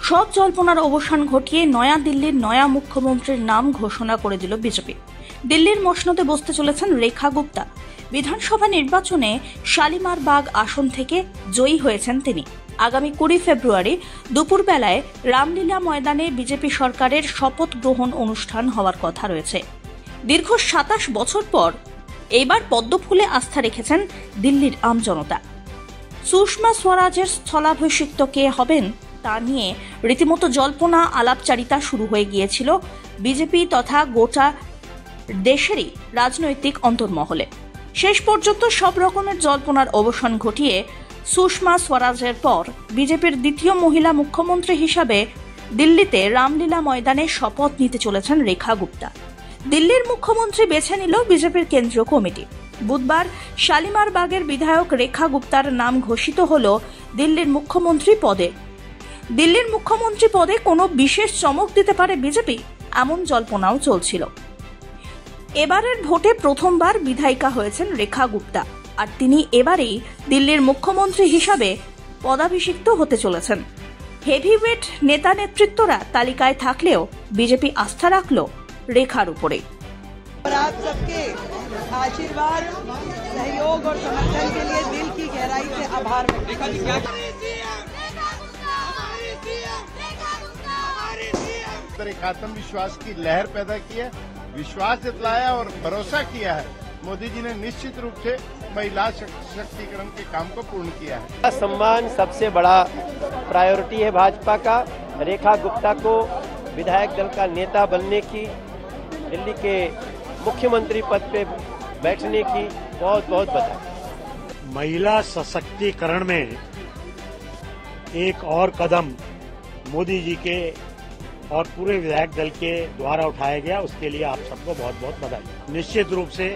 সব জল্পনার অবসান ঘটিয়ে নয়া দিল্লির নয়া মুখ্যমন্ত্রীর নাম ঘোষণা করে দিল বিজেপি। দিল্লির মসনদে বসতে চলেছেন রেখা গুপ্তা। বিধানসভা নির্বাচনে শালিমার বাগ আসন থেকে জয়ী হয়েছেন তিনি। আগামী 20 ফেব্রুয়ারি দুপুরবেলায় রামলীলা ময়দানে বিজেপি সরকারের শপথ গ্রহণ অনুষ্ঠান হওয়ার কথা রয়েছে। দীর্ঘ 27 বছর পর এইবার পদ্মফুলে আস্থা রেখেছেন দিল্লির আমজনতা। সুষমা স্বরাজের স্থলাভিষিক্ত কে হবেন তা নিয়ে রীতিমতো জল্পনা আলাপচারিতা শুরু হয়ে গিয়েছিল বিজেপি তথা গোটা দেশেরই রাজনৈতিক অন্তর্মহলে। শেষ পর্যন্ত সব রকমের জল্পনার অবসান ঘটিয়ে সুষমা স্বরাজের পর বিজেপির দ্বিতীয় মহিলা মুখ্যমন্ত্রী হিসাবে দিল্লিতে রামলীলা ময়দানে শপথ নিতে চলেছেন রেখা গুপ্তা। দিল্লির মুখ্যমন্ত্রী বেছে নিল বিজেপির কেন্দ্রীয় কমিটি। বুধবার শালিমার বাগের বিধায়ক রেখা গুপ্তার নাম ঘোষিত হল দিল্লির মুখ্যমন্ত্রী পদে। দিল্লির মুখ্যমন্ত্রী পদে কোনো বিশেষ চমক দিতে পারে বিজেপি, এমন জল্পনাও চলছিল। এবারের ভোটে প্রথমবার বিধায়িকা হয়েছেন রেখা গুপ্তা, আর তিনি এবারেই দিল্লির মুখ্যমন্ত্রী হিসাবে পদাভিষিক্ত হতে চলেছেন। হেভিওয়েট নেতা নেতৃত্বরা তালিকায় থাকলেও বিজেপি আস্থা রাখল রেখার উপরে। आप सबके आशीर्वाद, सहयोग और समर्थन के लिए दिल की गहराई से आभार व्यक्त करती हूं। एक आत्मविश्वास की लहर पैदा की है, विश्वास जताया और भरोसा किया है। मोदी जी ने निश्चित रूप से महिला सशक्तिकरण के काम को पूर्ण किया है। सम्मान सबसे बड़ा प्रायोरिटी है भाजपा का। रेखा गुप्ता को विधायक दल का नेता बनने की, दिल्ली के मुख्यमंत्री पद पे बैठने की बहुत बहुत बधाई। महिला सशक्तिकरण में एक और कदम मोदी जी के और पूरे विधायक दल के द्वारा उठाया गया, उसके लिए आप सबको बहुत बहुत बधाई। निश्चित रूप से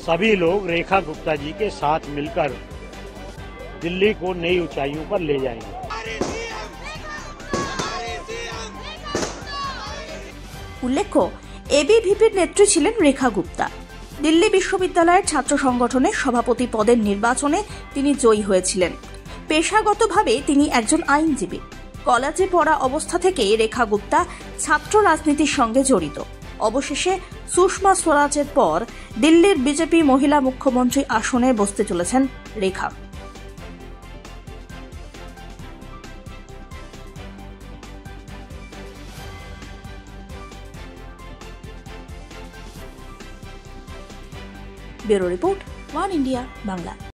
सभी लोग रेखा गुप्ता जी के साथ मिलकर दिल्ली को नई ऊंचाइयों पर ले जाएंगे। উল্লেখ্য, এবিভিপির নেত্রী ছিলেন রেখা গুপ্তা। দিল্লি বিশ্ববিদ্যালয়ের ছাত্র সংগঠনের সভাপতি পদের নির্বাচনে তিনি জয়ী হয়েছিলেন। পেশাগতভাবে তিনি একজন আইনজীবী। কলেজে পড়া অবস্থা থেকেই রেখা গুপ্তা ছাত্র রাজনীতির সঙ্গে জড়িত। অবশেষে সুষমা স্বরাজের পর দিল্লির বিজেপি মহিলা মুখ্যমন্ত্রী আসনে বসতে চলেছেন Rekha. Bureau report, one India Bangla.